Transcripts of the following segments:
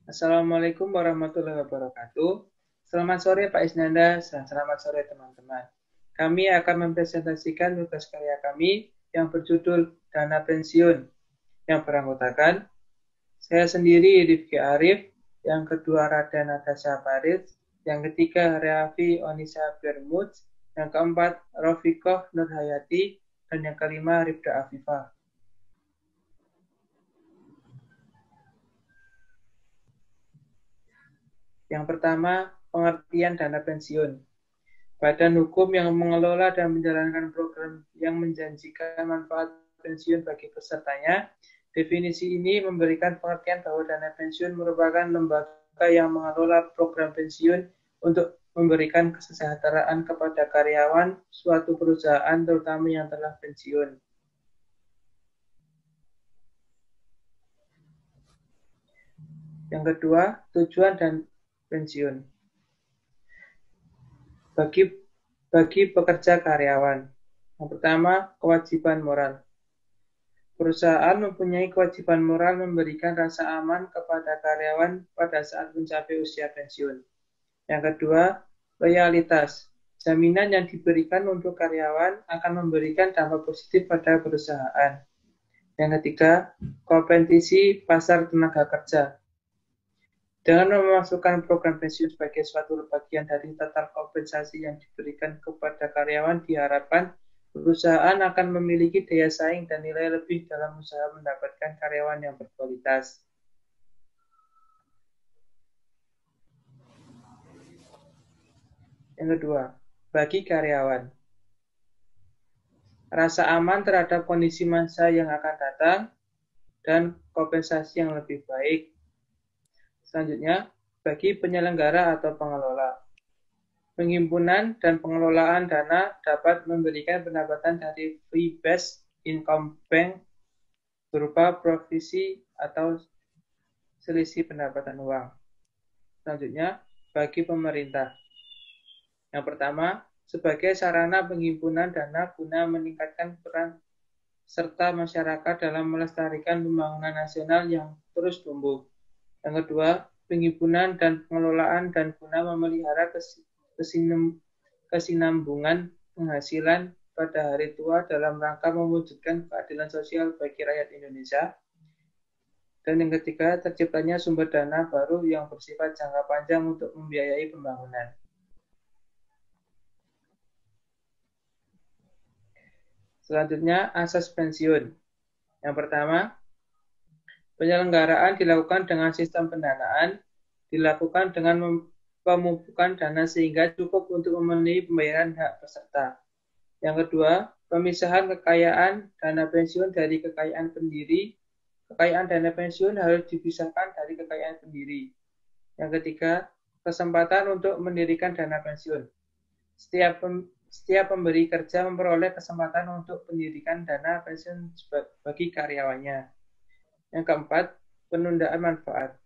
Assalamualaikum warahmatullahi wabarakatuh. Selamat sore Pak Isnanda dan selamat sore teman-teman. Kami akan mempresentasikan tugas karya kami yang berjudul Dana Pensiun yang beranggotakan saya sendiri Rifki Arif, yang kedua Rada Natasha Farid, yang ketiga Reafi Onisa Bermud, yang keempat Rofikoh Nurhayati, dan yang kelima Rifda Afifah. Yang pertama, pengertian dana pensiun. Badan hukum yang mengelola dan menjalankan program yang menjanjikan manfaat pensiun bagi pesertanya. Definisi ini memberikan pengertian bahwa dana pensiun merupakan lembaga yang mengelola program pensiun untuk memberikan kesejahteraan kepada karyawan suatu perusahaan, terutama yang telah pensiun. Yang kedua, tujuan dan pensiun. Bagi pekerja karyawan. Yang pertama, kewajiban moral. Perusahaan mempunyai kewajiban moral memberikan rasa aman kepada karyawan pada saat mencapai usia pensiun. Yang kedua, loyalitas. Jaminan yang diberikan untuk karyawan akan memberikan dampak positif pada perusahaan. Yang ketiga, kompetisi pasar tenaga kerja. Dengan memasukkan program pensiun sebagai suatu bagian dari total kompensasi yang diberikan kepada karyawan, diharapkan perusahaan akan memiliki daya saing dan nilai lebih dalam usaha mendapatkan karyawan yang berkualitas. Yang kedua, bagi karyawan, rasa aman terhadap kondisi masa yang akan datang dan kompensasi yang lebih baik. Selanjutnya, bagi penyelenggara atau pengelola, penghimpunan dan pengelolaan dana dapat memberikan pendapatan dari fee-based income bank berupa provisi atau selisih pendapatan uang. Selanjutnya, bagi pemerintah. Yang pertama, sebagai sarana penghimpunan dana guna meningkatkan peran serta masyarakat dalam melestarikan pembangunan nasional yang terus tumbuh. Yang kedua, penghimpunan dan pengelolaan dan guna memelihara kesinambungan penghasilan pada hari tua dalam rangka mewujudkan keadilan sosial bagi rakyat Indonesia. Dan yang ketiga, terciptanya sumber dana baru yang bersifat jangka panjang untuk membiayai pembangunan. Selanjutnya, asas pensiun. Yang pertama, penyelenggaraan dilakukan dengan sistem pendanaan, dilakukan dengan pemupukan dana sehingga cukup untuk memenuhi pembayaran hak peserta. Yang kedua, pemisahan kekayaan dana pensiun dari kekayaan pendiri. Kekayaan dana pensiun harus dipisahkan dari kekayaan pendiri. Yang ketiga, kesempatan untuk mendirikan dana pensiun. Setiap pemberi kerja memperoleh kesempatan untuk mendirikan dana pensiun bagi karyawannya. Yang keempat, penundaan manfaat.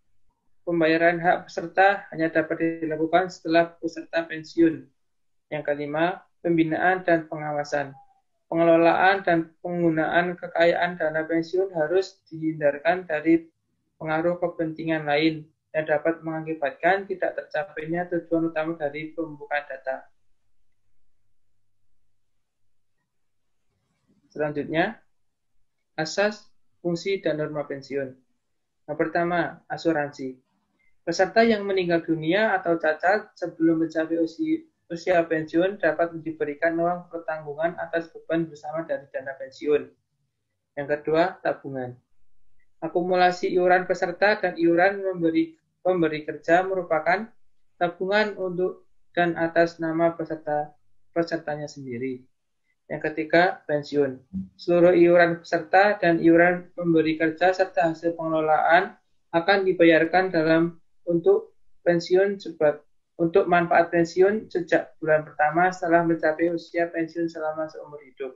Pembayaran hak peserta hanya dapat dilakukan setelah peserta pensiun. Yang kelima, pembinaan dan pengawasan. Pengelolaan dan penggunaan kekayaan dana pensiun harus dihindarkan dari pengaruh kepentingan lain yang dapat mengakibatkan tidak tercapainya tujuan utama dari pembukaan data. Selanjutnya, asas, fungsi, dan norma pensiun. Yang pertama, asuransi. Peserta yang meninggal dunia atau cacat sebelum mencapai usia pensiun dapat diberikan uang pertanggungan atas beban bersama dari dana pensiun. Yang kedua, tabungan. Akumulasi iuran peserta dan iuran pemberi kerja merupakan tabungan untuk dan atas nama pesertanya sendiri. Yang ketiga, pensiun. Seluruh iuran peserta dan iuran pemberi kerja serta hasil pengelolaan akan dibayarkan untuk pensiun untuk manfaat pensiun sejak bulan pertama setelah mencapai usia pensiun selama seumur hidup.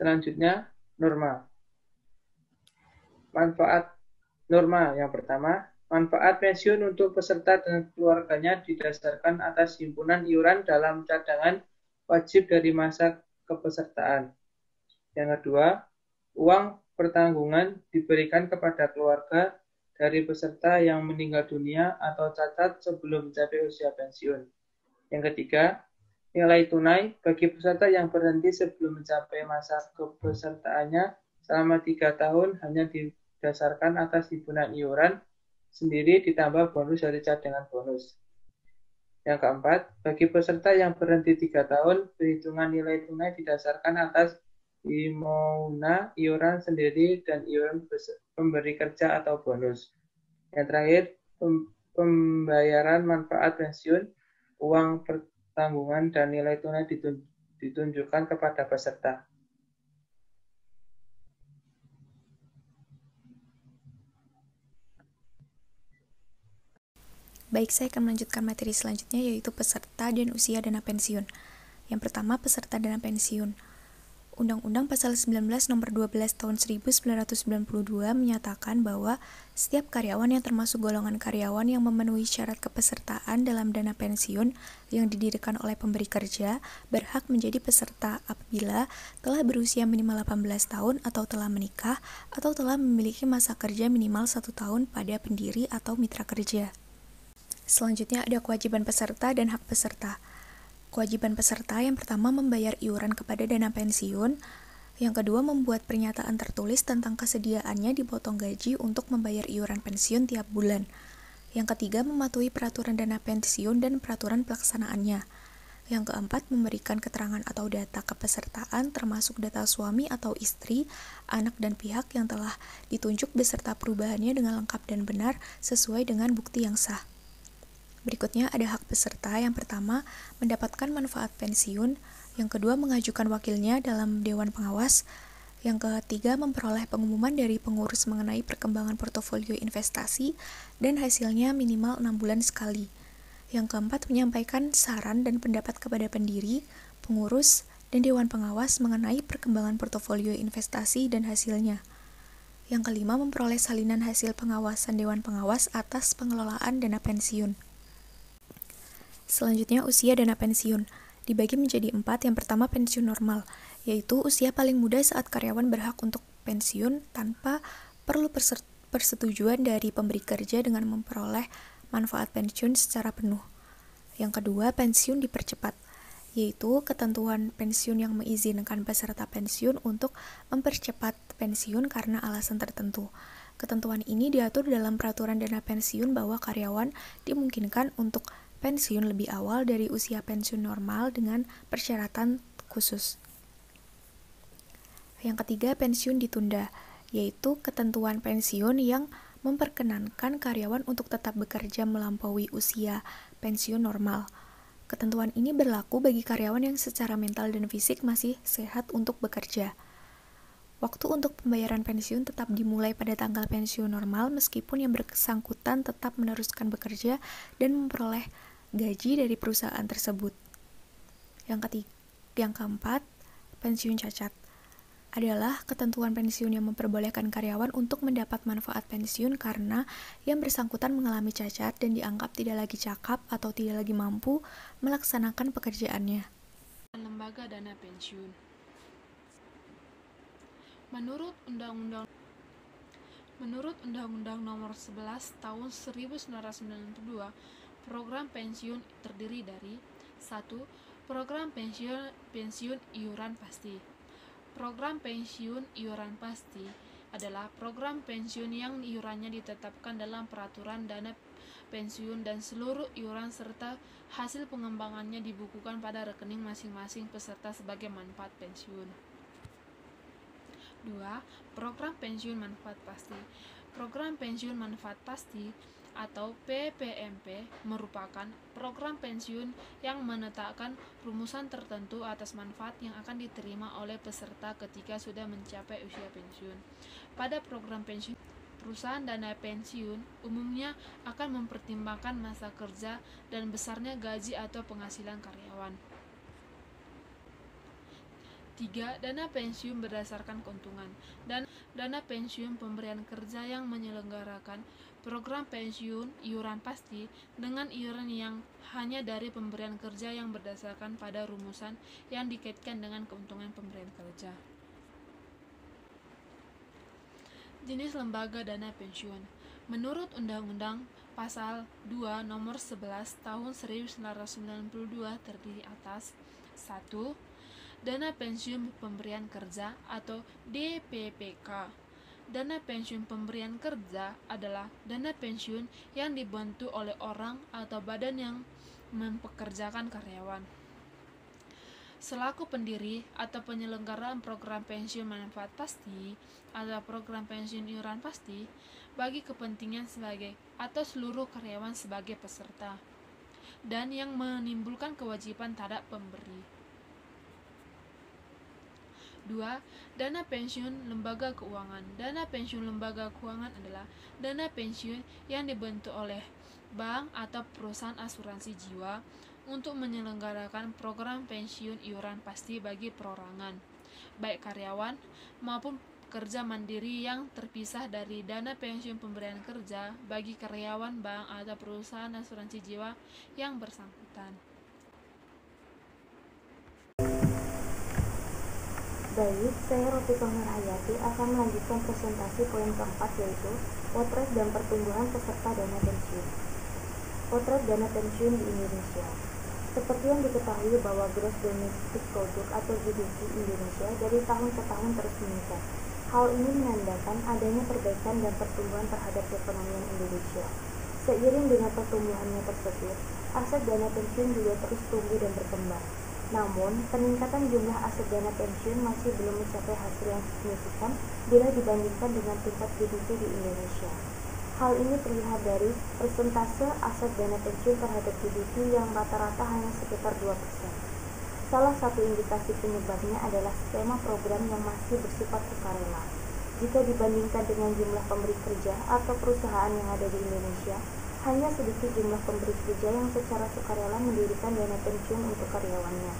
Selanjutnya, norma. Manfaat norma yang pertama, manfaat pensiun untuk peserta dan keluarganya didasarkan atas himpunan iuran dalam cadangan wajib dari masa kepesertaan. Yang kedua, Uang pertanggungan diberikan kepada keluarga dari peserta yang meninggal dunia atau cacat sebelum mencapai usia pensiun. Yang ketiga, nilai tunai bagi peserta yang berhenti sebelum mencapai masa kepesertaannya selama 3 tahun hanya didasarkan atas himpunan iuran sendiri ditambah bonus dari cadangan bonus. Yang keempat, bagi peserta yang berhenti 3 tahun, perhitungan nilai tunai didasarkan atas himuna iuran sendiri dan iuran pemberi kerja atau bonus. Yang terakhir, pembayaran manfaat pensiun, uang pertanggungan, dan nilai tunai ditunjukkan kepada peserta. Baik, saya akan melanjutkan materi selanjutnya, yaitu peserta dan usia dana pensiun. Yang pertama, peserta dana pensiun. Undang-Undang Pasal 19 Nomor 12 Tahun 1992 menyatakan bahwa setiap karyawan yang termasuk golongan karyawan yang memenuhi syarat kepesertaan dalam dana pensiun yang didirikan oleh pemberi kerja berhak menjadi peserta apabila telah berusia minimal 18 tahun atau telah menikah atau telah memiliki masa kerja minimal 1 tahun pada pendiri atau mitra kerja. Selanjutnya ada kewajiban peserta dan hak peserta. Kewajiban peserta yang pertama membayar iuran kepada dana pensiun, yang kedua membuat pernyataan tertulis tentang kesediaannya dipotong gaji untuk membayar iuran pensiun tiap bulan. Yang ketiga mematuhi peraturan dana pensiun dan peraturan pelaksanaannya. Yang keempat memberikan keterangan atau data kepesertaan termasuk data suami atau istri, anak dan pihak yang telah ditunjuk beserta perubahannya dengan lengkap dan benar sesuai dengan bukti yang sah. Berikutnya ada hak peserta. Yang pertama, mendapatkan manfaat pensiun. Yang kedua, mengajukan wakilnya dalam Dewan Pengawas. Yang ketiga, memperoleh pengumuman dari pengurus mengenai perkembangan portofolio investasi dan hasilnya minimal 6 bulan sekali. Yang keempat, menyampaikan saran dan pendapat kepada pendiri, pengurus, dan Dewan Pengawas mengenai perkembangan portofolio investasi dan hasilnya. Yang kelima, memperoleh salinan hasil pengawasan Dewan Pengawas atas pengelolaan dana pensiun. Selanjutnya, usia dana pensiun dibagi menjadi 4. Yang pertama, pensiun normal, yaitu usia paling muda saat karyawan berhak untuk pensiun tanpa perlu persetujuan dari pemberi kerja dengan memperoleh manfaat pensiun secara penuh. Yang kedua, pensiun dipercepat, yaitu ketentuan pensiun yang mengizinkan peserta pensiun untuk mempercepat pensiun karena alasan tertentu. Ketentuan ini diatur dalam peraturan dana pensiun bahwa karyawan dimungkinkan untuk pensiun lebih awal dari usia pensiun normal dengan persyaratan khusus. Yang ketiga, pensiun ditunda, yaitu ketentuan pensiun yang memperkenankan karyawan untuk tetap bekerja melampaui usia pensiun normal. Ketentuan ini berlaku bagi karyawan yang secara mental dan fisik masih sehat untuk bekerja. Waktu untuk pembayaran pensiun tetap dimulai pada tanggal pensiun normal meskipun yang bersangkutan tetap meneruskan bekerja dan memperoleh gaji dari perusahaan tersebut. Yang keempat, pensiun cacat adalah ketentuan pensiun yang memperbolehkan karyawan untuk mendapat manfaat pensiun karena yang bersangkutan mengalami cacat dan dianggap tidak lagi cakap atau tidak lagi mampu melaksanakan pekerjaannya. Lembaga dana pensiun. Menurut Undang-Undang Nomor 11 Tahun 1992, program pensiun terdiri dari 1. Program pensiun iuran pasti. Program pensiun iuran pasti adalah program pensiun yang iurannya ditetapkan dalam peraturan dana pensiun dan seluruh iuran serta hasil pengembangannya dibukukan pada rekening masing-masing peserta sebagai manfaat pensiun. 2. Program pensiun manfaat pasti. Program pensiun manfaat pasti atau PPMP merupakan program pensiun yang menetapkan rumusan tertentu atas manfaat yang akan diterima oleh peserta ketika sudah mencapai usia pensiun. Pada program pensiun, perusahaan dana pensiun umumnya akan mempertimbangkan masa kerja dan besarnya gaji atau penghasilan karyawan. 3. Dana pensiun berdasarkan keuntungan. Dana pensiun pemberian kerja yang menyelenggarakan program pensiun iuran pasti dengan iuran yang hanya dari pemberian kerja yang berdasarkan pada rumusan yang dikaitkan dengan keuntungan pemberian kerja. Jenis lembaga dana pensiun. Menurut Undang-Undang Pasal 2 Nomor 11 Tahun 1992 terdiri atas 1. Dana pensiun pemberian kerja atau DPPK. Dana pensiun pemberian kerja adalah dana pensiun yang dibentuk oleh orang atau badan yang mempekerjakan karyawan selaku pendiri atau penyelenggaraan program pensiun manfaat pasti atau program pensiun iuran pasti bagi kepentingan sebagai atau seluruh karyawan sebagai peserta dan yang menimbulkan kewajiban terhadap pemberi. 2. Dana pensiun lembaga keuangan. Dana pensiun lembaga keuangan adalah dana pensiun yang dibentuk oleh bank atau perusahaan asuransi jiwa untuk menyelenggarakan program pensiun iuran pasti bagi perorangan, baik karyawan maupun pekerja mandiri yang terpisah dari dana pensiun pemberian kerja bagi karyawan bank atau perusahaan asuransi jiwa yang bersangkutan. Baik, saya Rofiqah Nurhayati akan melanjutkan presentasi poin keempat, yaitu potret dan pertumbuhan peserta dana pensiun. Potret dana pensiun di Indonesia. Seperti yang diketahui bahwa Gross Domestic Product atau GDP Indonesia dari tahun ke tahun terus meningkat. Hal ini menandakan adanya perbaikan dan pertumbuhan terhadap perekonomian Indonesia. Seiring dengan pertumbuhannya tersebut, aset dana pensiun juga terus tumbuh dan berkembang. Namun, peningkatan jumlah aset dana pensiun masih belum mencapai hasil yang signifikan bila dibandingkan dengan tingkat GDP di Indonesia. Hal ini terlihat dari persentase aset dana pensiun terhadap GDP yang rata-rata hanya sekitar 2%. Salah satu indikasi penyebabnya adalah skema program yang masih bersifat sukarela. Jika dibandingkan dengan jumlah pemberi kerja atau perusahaan yang ada di Indonesia, hanya sedikit jumlah pemberi kerja yang secara sukarela mendirikan dana pensiun untuk karyawannya.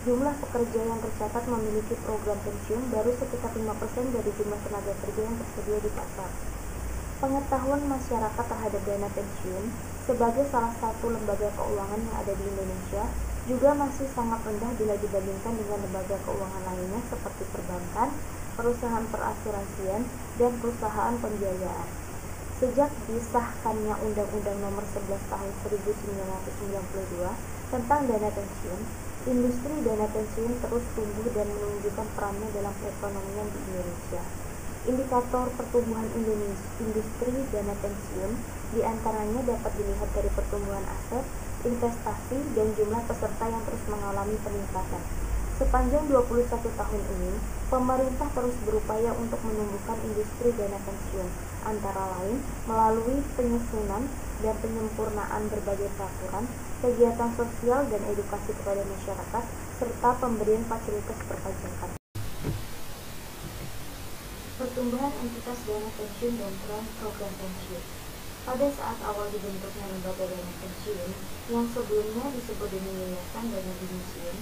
Jumlah pekerja yang tercatat memiliki program pensiun baru sekitar 5% dari jumlah tenaga kerja yang tersedia di pasar. Pengetahuan masyarakat terhadap dana pensiun sebagai salah satu lembaga keuangan yang ada di Indonesia juga masih sangat rendah bila dibandingkan dengan lembaga keuangan lainnya seperti perbankan, perusahaan perasuransian, dan perusahaan pembiayaan. Sejak disahkannya Undang-Undang Nomor 11 Tahun 1992 tentang dana pensiun, industri dana pensiun terus tumbuh dan menunjukkan perannya dalam perekonomian di Indonesia. Indikator pertumbuhan industri dana pensiun diantaranya dapat dilihat dari pertumbuhan aset, investasi, dan jumlah peserta yang terus mengalami peningkatan. Sepanjang 21 tahun ini, pemerintah terus berupaya untuk menumbuhkan industri dana pensiun, antara lain melalui penyusunan dan penyempurnaan berbagai peraturan, kegiatan sosial dan edukasi kepada masyarakat, serta pemberian fasilitas perpajakan. Pertumbuhan entitas dana pensiun dan peran program pensiun. Pada saat awal dibentuknya lembaga dana pensiun, yang sebelumnya disebut dengan Yayasan Dana Pensiun,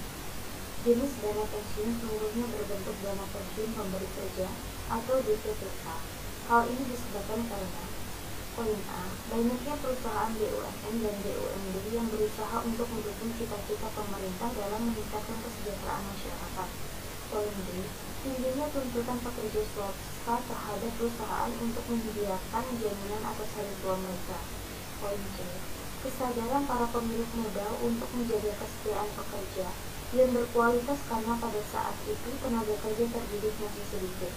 jenis dana pensiun seluruhnya berbentuk dana pensiun pemberi kerja atau DPPK. Hal ini disebabkan karena poin A, banyaknya perusahaan BUMN dan BUMD yang berusaha untuk mendukung cita-cita pemerintah dalam meningkatkan kesejahteraan masyarakat. Poin B, tingginya tuntutan pekerja swasta terhadap perusahaan untuk menyediakan jaminan atas hari tua mereka. Poin C, kesadaran para pemilik modal untuk menjaga kesejahteraan pekerja yang berkualitas karena pada saat itu tenaga kerja terdidik masih sedikit.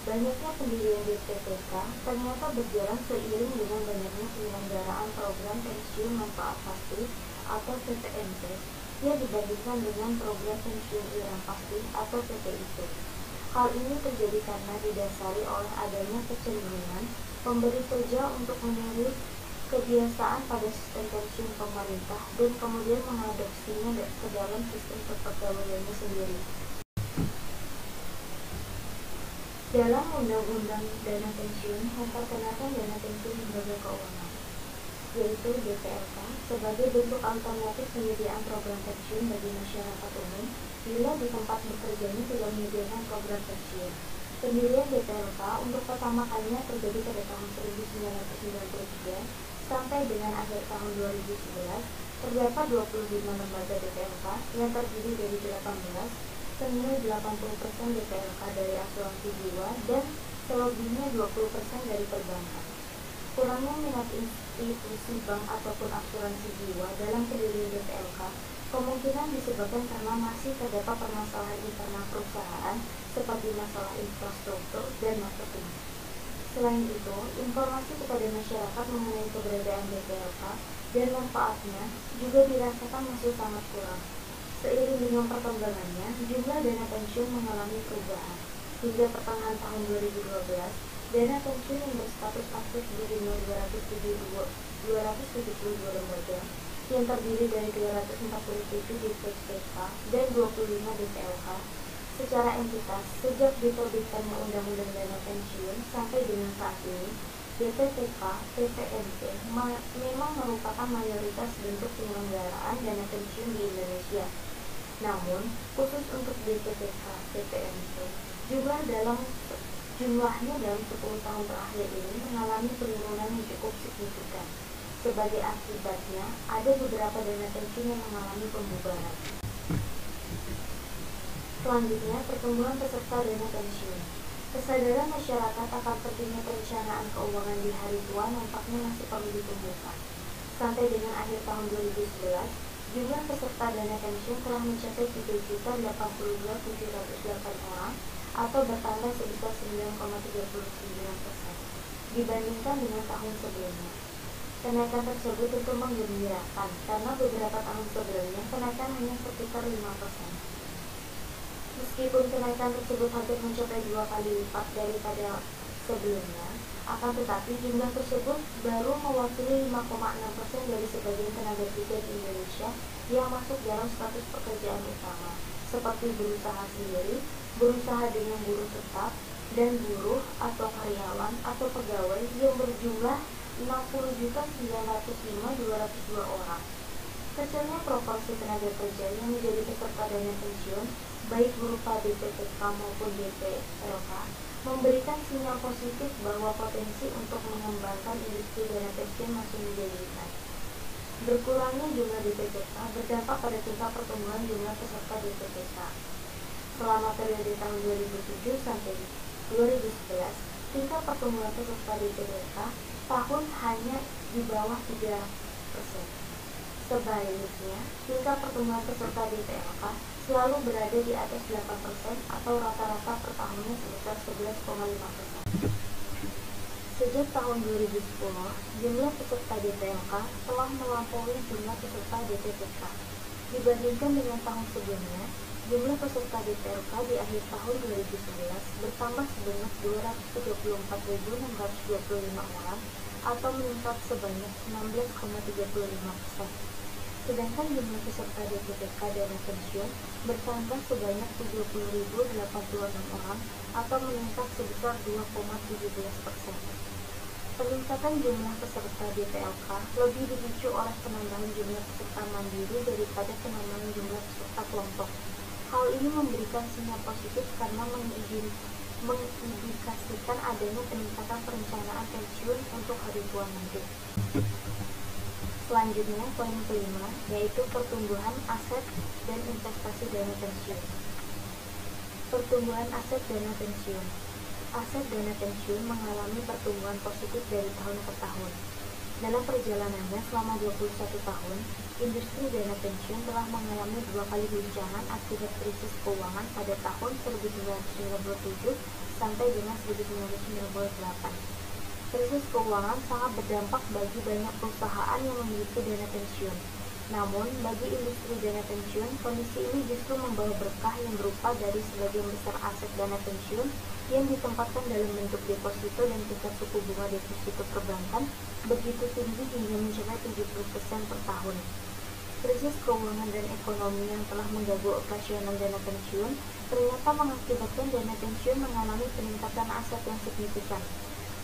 Banyaknya pendirian DPPK ternyata berjalan seiring dengan banyaknya penyelenggaraan program pensiun manfaat pasti atau PPMP yang dibandingkan dengan program pensiun iuran pasti atau PPIP. Hal ini terjadi karena didasari oleh adanya kecenderungan pemberi kerja untuk meniru kebiasaan pada sistem pensiun pemerintah dan kemudian mengadopsinya ke dalam sistem kepegawaiannya sendiri. Dalam Undang-Undang Dana Pensiun memperkenalkan dana pensiun lembaga keuangan, yaitu DPLK, sebagai bentuk alternatif penyediaan program pensiun bagi masyarakat umum bila di tempat bekerjanya tidak menyediakan program pensiun. Pendirian DPLK untuk pertama kalinya terjadi pada tahun 1993 sampai dengan akhir tahun 2011. Terdapat 25 lembaga DPLK yang terdiri dari 18, senilai 80% DPLK dari asuransi jiwa dan selebihnya 20% dari perbankan. Kurangnya minat institusi bank ataupun asuransi jiwa dalam pendirian BPLK kemungkinan disebabkan karena masih terdapat permasalahan internal perusahaan seperti masalah infrastruktur dan marketing. Selain itu, informasi kepada masyarakat mengenai keberadaan BPLK dan manfaatnya juga dirasakan masih sangat kurang. Seiring dengan perkembangannya, jumlah dana pensiun mengalami perubahan. Hingga pertengahan tahun 2012, dana pensiun yang berstatus aktif berjumlah 272 lembaga yang terdiri dari 247 DPPK dan 25 BPLK secara entitas. Sejak diterbitkannya Undang-Undang Dana Pensiun sampai dengan saat ini, DPPK, PPNP memang merupakan mayoritas bentuk penyelenggaraan dana pensiun di Indonesia. Namun, khusus untuk DPPK, PPNP, jumlahnya dalam 10 tahun terakhir ini mengalami penurunan yang cukup signifikan. Sebagai akibatnya, ada beberapa dana pensiun yang mengalami pembubaran. Selanjutnya, pertumbuhan peserta dana pensiun. Kesadaran masyarakat akan pentingnya perencanaan keuangan di hari tua nampaknya masih perlu ditumbuhkan. Sampai dengan akhir tahun 2011, jumlah peserta dana pensiun telah mencapai 3.082.708 orang atau bertambah sebesar 9,39% dibandingkan dengan tahun sebelumnya. Kenaikan tersebut tentu menggembirakan karena beberapa tahun sebelumnya kenaikan hanya sekitar 5%. Meskipun kenaikan tersebut hampir mencapai 2 kali lipat daripada sebelumnya, akan tetapi jumlah tersebut baru mewakili 5,6% dari sebagian tenaga kerja di Indonesia yang masuk dalam status pekerjaan utama, seperti berusaha sendiri, berusaha dengan buruh tetap, dan buruh atau karyawan atau pegawai yang berjumlah 60.905.202 orang. Kecilnya proporsi tenaga kerja yang menjadi peserta dana pensiun, baik berupa DPPK maupun BPLK, memberikan sinyal positif bahwa potensi untuk mengembangkan industri dana pensiun masih menjanjikan. Berkurangnya jumlah DPPK berdampak pada tingkat pertumbuhan jumlah peserta DPPK. Selama periode tahun 2007 sampai 2011, tingkat pertumbuhan peserta DPPK tahun hanya di bawah 3%. Sebaliknya, tingkat pertumbuhan peserta DPLK selalu berada di atas 8% atau rata-rata per tahunnya sebesar 11,5%. Sejak tahun 2010, jumlah peserta DPLK telah melampaui jumlah peserta DPPK. Dibandingkan dengan tahun sebelumnya, jumlah peserta DPLK di akhir tahun 2011 bertambah sebanyak 234.625 orang atau meningkat sebanyak 16,35%. Sedangkan jumlah peserta DPPK dana pensiun bertambah sebanyak 70.086 orang atau meningkat sebesar 2,17%. Peningkatan jumlah peserta DPLK lebih dipicu oleh penambahan jumlah peserta mandiri daripada penambahan jumlah peserta kelompok. Hal ini memberikan sinyal positif karena mengindikasikan adanya peningkatan perencanaan pensiun untuk hari tua nanti. Selanjutnya, poin kelima, yaitu pertumbuhan aset dan investasi dana pensiun. Pertumbuhan aset dana pensiun. Aset dana pensiun mengalami pertumbuhan positif dari tahun ke tahun. Dalam perjalanannya selama 21 tahun, industri dana pensiun telah mengalami 2 kali guncangan akibat krisis keuangan pada tahun 1997 sampai dengan 1998. Krisis keuangan sangat berdampak bagi banyak perusahaan yang memiliki dana pensiun. Namun, bagi industri dana pensiun, kondisi ini justru membawa berkah yang berupa dari sebagian besar aset dana pensiun yang ditempatkan dalam bentuk deposito dan tingkat suku bunga deposito perbankan begitu tinggi hingga mencapai 70% per tahun. Krisis keuangan dan ekonomi yang telah mengganggu operasional dana pensiun ternyata mengakibatkan dana pensiun mengalami peningkatan aset yang signifikan.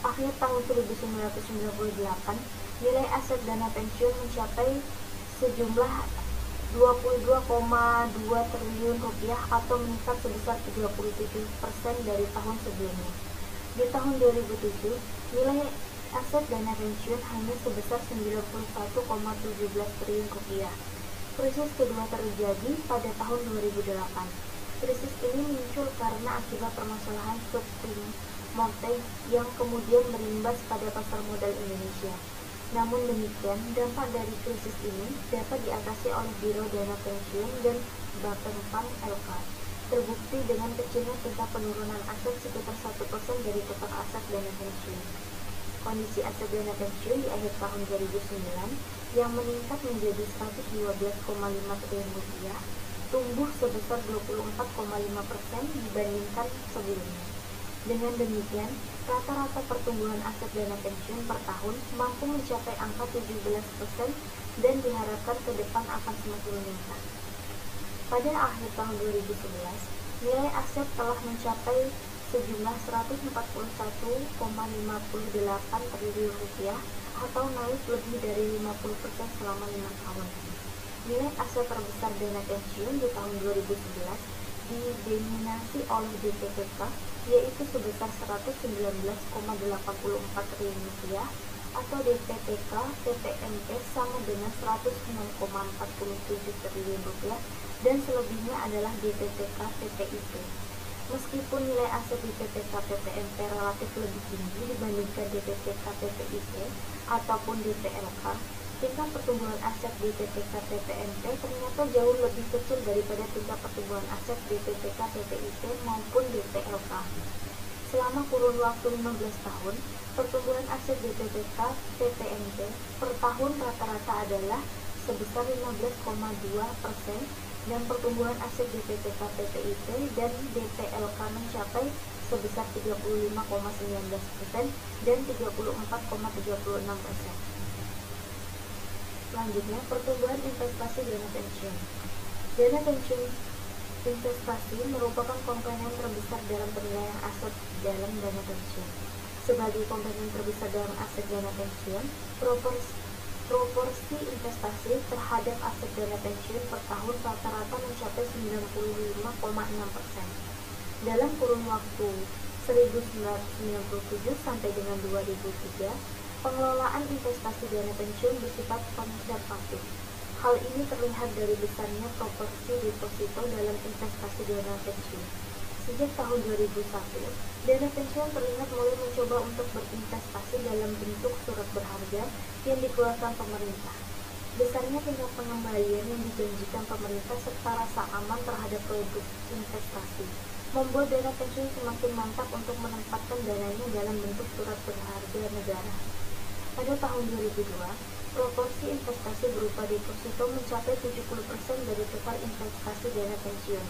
Akhir tahun 1998, nilai aset dana pensiun mencapai sejumlah 22,2 triliun rupiah atau meningkat sebesar 37% dari tahun sebelumnya. Di tahun 2007, nilai aset dana pensiun hanya sebesar 91,17 triliun rupiah. Krisis kedua terjadi pada tahun 2008. Krisis ini muncul karena akibat permasalahan Monte yang kemudian berimbas pada pasar modal Indonesia. Namun demikian, dampak dari krisis ini dapat diatasi oleh Biro Dana Pensiun dan Bapepam LK. Terbukti dengan kecilnya tingkat penurunan aset sekitar 1% dari total aset dana pensiun. Kondisi aset dana pensiun di akhir tahun 2009 yang meningkat menjadi 112,5 triliun rupiah, tumbuh sebesar 24,5% dibandingkan sebelumnya. Dengan demikian, rata-rata pertumbuhan aset dana pensiun per tahun mampu mencapai angka 17% dan diharapkan ke depan akan semakin meningkat. Pada akhir tahun 2011, nilai aset telah mencapai sejumlah 141,58 triliun rupiah atau naik lebih dari 50% selama 5 tahun. Nilai aset terbesar dana pensiun di tahun 2011 didominasi oleh DPTK, yaitu sebesar 119,84 triliun rupiah atau DPTK TPMP sama dengan 106,47 triliun rupiah dan selebihnya adalah DPTK TPIP. Meskipun nilai aset di DPTK TPMP relatif lebih tinggi dibandingkan DPTK TPIP ataupun DPLK, tingkat pertumbuhan aset di DPTK TPMP ternyata jauh lebih kecil daripada tingkat pertumbuhan aset di DPTK TPIP maupun DPLK. Selama kurun waktu 15 tahun, pertumbuhan aset DPTK TPMP per tahun rata-rata adalah sebesar 15,2% dan pertumbuhan aset DPTK TPIP dan DPLK mencapai sebesar 35,19% dan 34,36%. Selanjutnya, pertumbuhan investasi dana pensiun. Dana pensiun investasi merupakan komponen terbesar dalam penilaian aset dalam dana pensiun. Sebagai komponen terbesar dalam aset dana pensiun, proporsi investasi terhadap aset dana pensiun per tahun rata-rata mencapai 95,6%. Dalam kurun waktu 1997 sampai dengan 2003, pengelolaan investasi dana pensiun bersifat konservatif. Hal ini terlihat dari besarnya proporsi deposito dalam investasi dana pensiun. Sejak tahun 2001, dana pensiun terlihat mulai mencoba untuk berinvestasi dalam bentuk surat berharga yang dikeluarkan pemerintah. Besarnya tingkat pengembalian yang dijanjikan pemerintah serta rasa aman terhadap produk investasi membuat dana pensiun semakin mantap untuk menempatkan dananya dalam bentuk surat berharga negara. Pada tahun 2002, proporsi investasi berupa deposito mencapai 70% dari total investasi dana pensiun.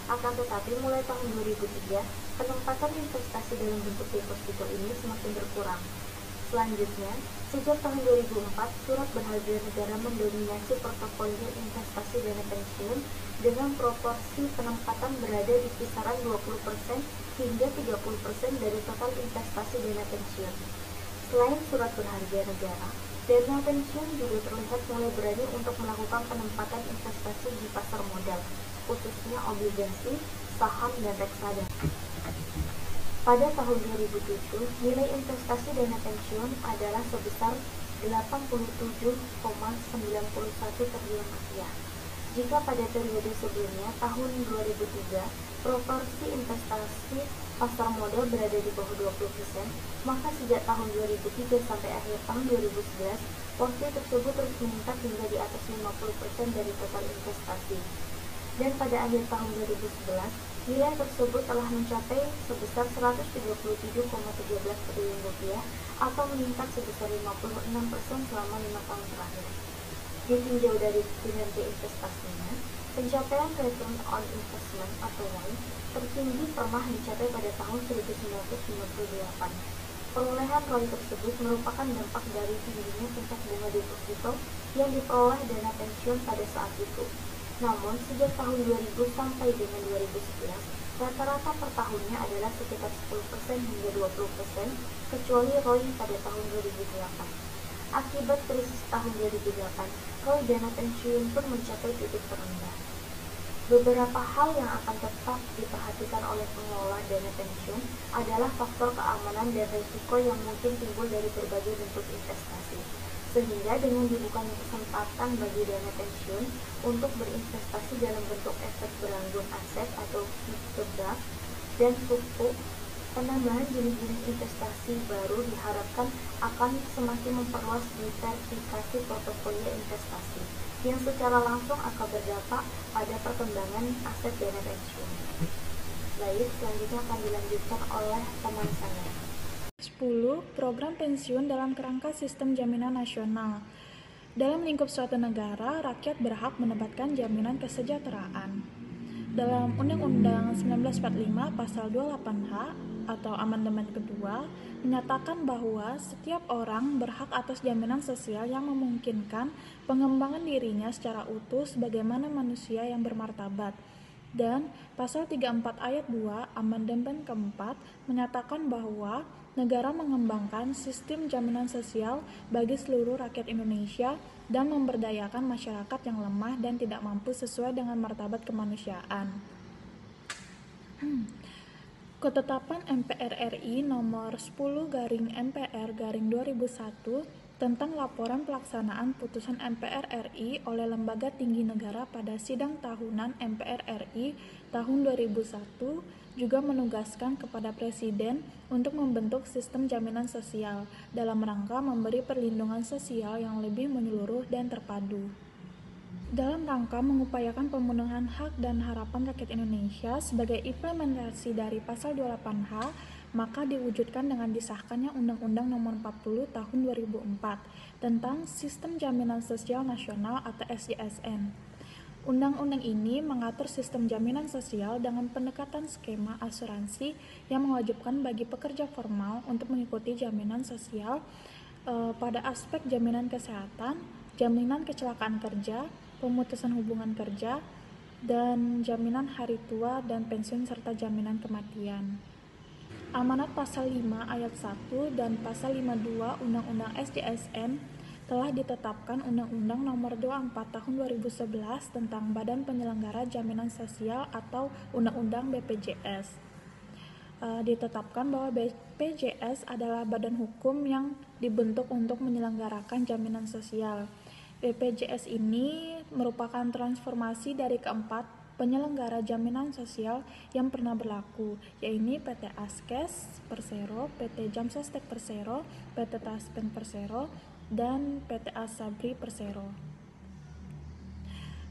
Akan tetapi, mulai tahun 2003, penempatan investasi dalam bentuk deposito ini semakin berkurang. Selanjutnya, sejak tahun 2004, surat berharga negara mendominasi portofolio investasi dana pensiun dengan proporsi penempatan berada di kisaran 20% hingga 30% dari total investasi dana pensiun. Selain surat berharga negara, dana pensiun juga terlihat mulai berani untuk melakukan penempatan investasi di pasar modal, khususnya obligasi, saham, dan reksadana. Pada tahun 2007, nilai investasi dana pensiun adalah sebesar 87,91 triliun rupiah. Jika pada periode sebelumnya, tahun 2003, proporsi investasi pasar modal berada di bawah 20%, maka sejak tahun 2003 sampai akhir tahun 2011, porsi tersebut terus meningkat hingga di atas 50% dari total investasi. Dan pada akhir tahun 2011, nilai tersebut telah mencapai sebesar 137,13 triliun rupiah atau meningkat sebesar 56% selama 5 tahun terakhir. Ditinjau dari kinerja investasinya, pencapaian return on investment atau ROI tertinggi pernah dicapai pada tahun 1958. Perolehan ROI tersebut merupakan dampak dari tingginya tingkat bunga deposito yang diperoleh dana pensiun pada saat itu. Namun, sejak tahun 2000 sampai dengan 2011, rata-rata per tahunnya adalah sekitar 10% hingga 20%, kecuali ROI pada tahun 2008. Akibat krisis tahun 2008, ROI dana pensiun pun mencapai titik terendah. Beberapa hal yang akan tetap diperhatikan oleh pengelola dana pensiun adalah faktor keamanan dan risiko yang mungkin timbul dari berbagai bentuk investasi. Sehingga dengan dibukanya kesempatan bagi dana pensiun untuk berinvestasi dalam bentuk efek beranggun aset atau fixed dan sukuk Penambahan jenis-jenis investasi baru diharapkan akan semakin memperluas diversifikasi portofolio investasi, yang secara langsung akan berdampak pada perkembangan aset dana pensiun. Baik, selanjutnya akan dilanjutkan oleh teman saya. 10. Program pensiun dalam kerangka sistem jaminan nasional. Dalam lingkup suatu negara, rakyat berhak mendapatkan jaminan kesejahteraan. Dalam Undang-Undang 1945 Pasal 28H atau amandemen kedua menyatakan bahwa setiap orang berhak atas jaminan sosial yang memungkinkan pengembangan dirinya secara utuh sebagaimana manusia yang bermartabat. Dan Pasal 34 ayat 2 amandemen keempat menyatakan bahwa negara mengembangkan sistem jaminan sosial bagi seluruh rakyat Indonesia dan memberdayakan masyarakat yang lemah dan tidak mampu sesuai dengan martabat kemanusiaan. Ketetapan MPR RI nomor 10/MPR/2001 tentang laporan pelaksanaan putusan MPR RI oleh Lembaga Tinggi Negara pada sidang tahunan MPR RI tahun 2001 juga menugaskan kepada Presiden untuk membentuk sistem jaminan sosial dalam rangka memberi perlindungan sosial yang lebih menyeluruh dan terpadu. Dalam rangka mengupayakan pemenuhan hak dan harapan rakyat Indonesia sebagai implementasi dari Pasal 28H, maka diwujudkan dengan disahkannya Undang-Undang Nomor 40 Tahun 2004 tentang Sistem Jaminan Sosial Nasional atau SJSN. Undang-undang ini mengatur sistem jaminan sosial dengan pendekatan skema asuransi yang mewajibkan bagi pekerja formal untuk mengikuti jaminan sosial pada aspek jaminan kesehatan, jaminan kecelakaan kerja, pemutusan hubungan kerja, dan jaminan hari tua dan pensiun serta jaminan kematian. Amanat Pasal 5 Ayat 1 dan Pasal 52 Undang-Undang SJSN telah ditetapkan Undang-Undang Nomor 24 Tahun 2011 tentang Badan Penyelenggara Jaminan Sosial atau Undang-Undang BPJS. Ditetapkan bahwa BPJS adalah badan hukum yang dibentuk untuk menyelenggarakan jaminan sosial. BPJS ini merupakan transformasi dari keempat penyelenggara jaminan sosial yang pernah berlaku, yaitu PT Askes Persero, PT Jamsostek Persero, PT Taspen Persero, dan PT Asabri Persero.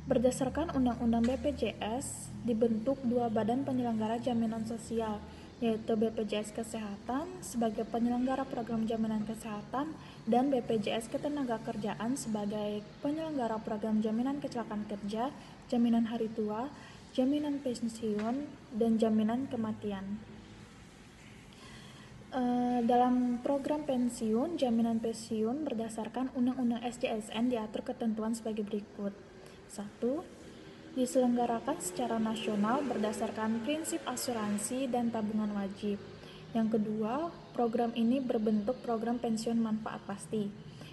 Berdasarkan Undang-Undang BPJS, dibentuk dua badan penyelenggara jaminan sosial, yaitu BPJS Kesehatan sebagai penyelenggara program jaminan kesehatan dan BPJS Ketenagakerjaan sebagai penyelenggara program jaminan kecelakaan kerja, jaminan hari tua, jaminan pensiun, dan jaminan kematian. Dalam program pensiun, jaminan pensiun berdasarkan Undang-Undang SJSN diatur ketentuan sebagai berikut. 1. Diselenggarakan secara nasional berdasarkan prinsip asuransi dan tabungan wajib. Yang kedua, program ini berbentuk program pensiun manfaat pasti.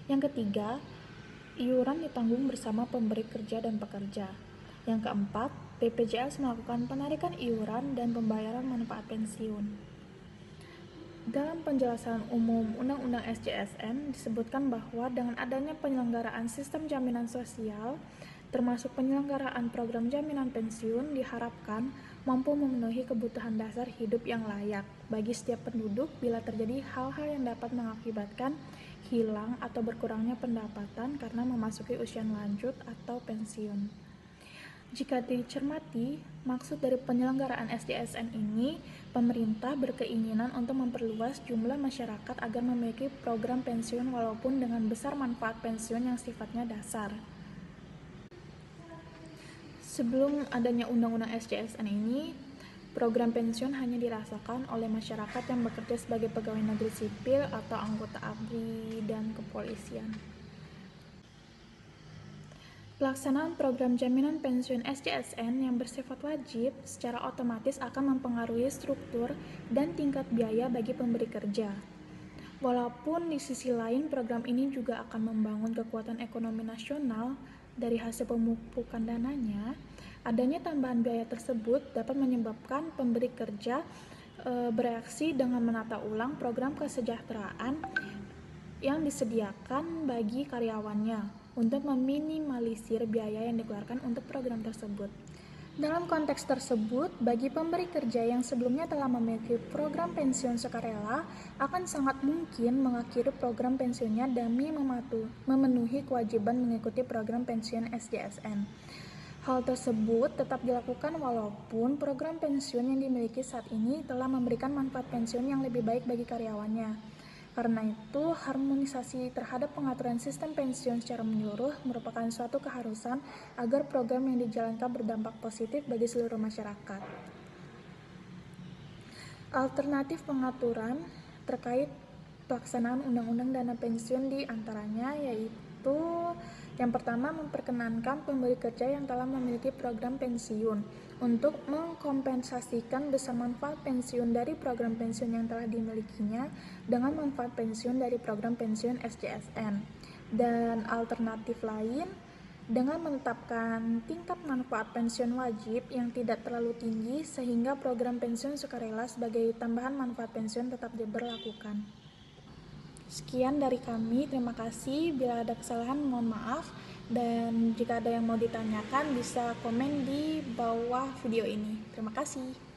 Yang ketiga, iuran ditanggung bersama pemberi kerja dan pekerja. Yang keempat, BPJS melakukan penarikan iuran dan pembayaran manfaat pensiun. Dalam penjelasan umum Undang-Undang SJSN disebutkan bahwa dengan adanya penyelenggaraan sistem jaminan sosial, termasuk penyelenggaraan program jaminan pensiun, diharapkan mampu memenuhi kebutuhan dasar hidup yang layak bagi setiap penduduk bila terjadi hal-hal yang dapat mengakibatkan hilang atau berkurangnya pendapatan karena memasuki usia lanjut atau pensiun. Jika dicermati, maksud dari penyelenggaraan SJSN ini, pemerintah berkeinginan untuk memperluas jumlah masyarakat agar memiliki program pensiun walaupun dengan besar manfaat pensiun yang sifatnya dasar. Sebelum adanya Undang-Undang SJSN ini, program pensiun hanya dirasakan oleh masyarakat yang bekerja sebagai pegawai negeri sipil atau anggota ABRI dan kepolisian. Pelaksanaan program jaminan pensiun SJSN yang bersifat wajib secara otomatis akan mempengaruhi struktur dan tingkat biaya bagi pemberi kerja. Walaupun di sisi lain program ini juga akan membangun kekuatan ekonomi nasional dari hasil pemupukan dananya, adanya tambahan biaya tersebut dapat menyebabkan pemberi kerja bereaksi dengan menata ulang program kesejahteraan yang disediakan bagi karyawannya untuk meminimalisir biaya yang dikeluarkan untuk program tersebut. Dalam konteks tersebut, bagi pemberi kerja yang sebelumnya telah memiliki program pensiun sukarela, akan sangat mungkin mengakhiri program pensiunnya demi memenuhi kewajiban mengikuti program pensiun SJSN. Hal tersebut tetap dilakukan walaupun program pensiun yang dimiliki saat ini telah memberikan manfaat pensiun yang lebih baik bagi karyawannya. Karena itu, harmonisasi terhadap pengaturan sistem pensiun secara menyeluruh merupakan suatu keharusan agar program yang dijalankan berdampak positif bagi seluruh masyarakat. Alternatif pengaturan terkait pelaksanaan Undang-Undang Dana Pensiun di antaranya yaitu yang pertama, memperkenankan pemberi kerja yang telah memiliki program pensiun untuk mengkompensasikan besar manfaat pensiun dari program pensiun yang telah dimilikinya dengan manfaat pensiun dari program pensiun SJSN. Dan alternatif lain, dengan menetapkan tingkat manfaat pensiun wajib yang tidak terlalu tinggi sehingga program pensiun sukarela sebagai tambahan manfaat pensiun tetap diberlakukan. Sekian dari kami, terima kasih. Bila ada kesalahan mohon maaf, dan jika ada yang mau ditanyakan bisa komen di bawah video ini. Terima kasih.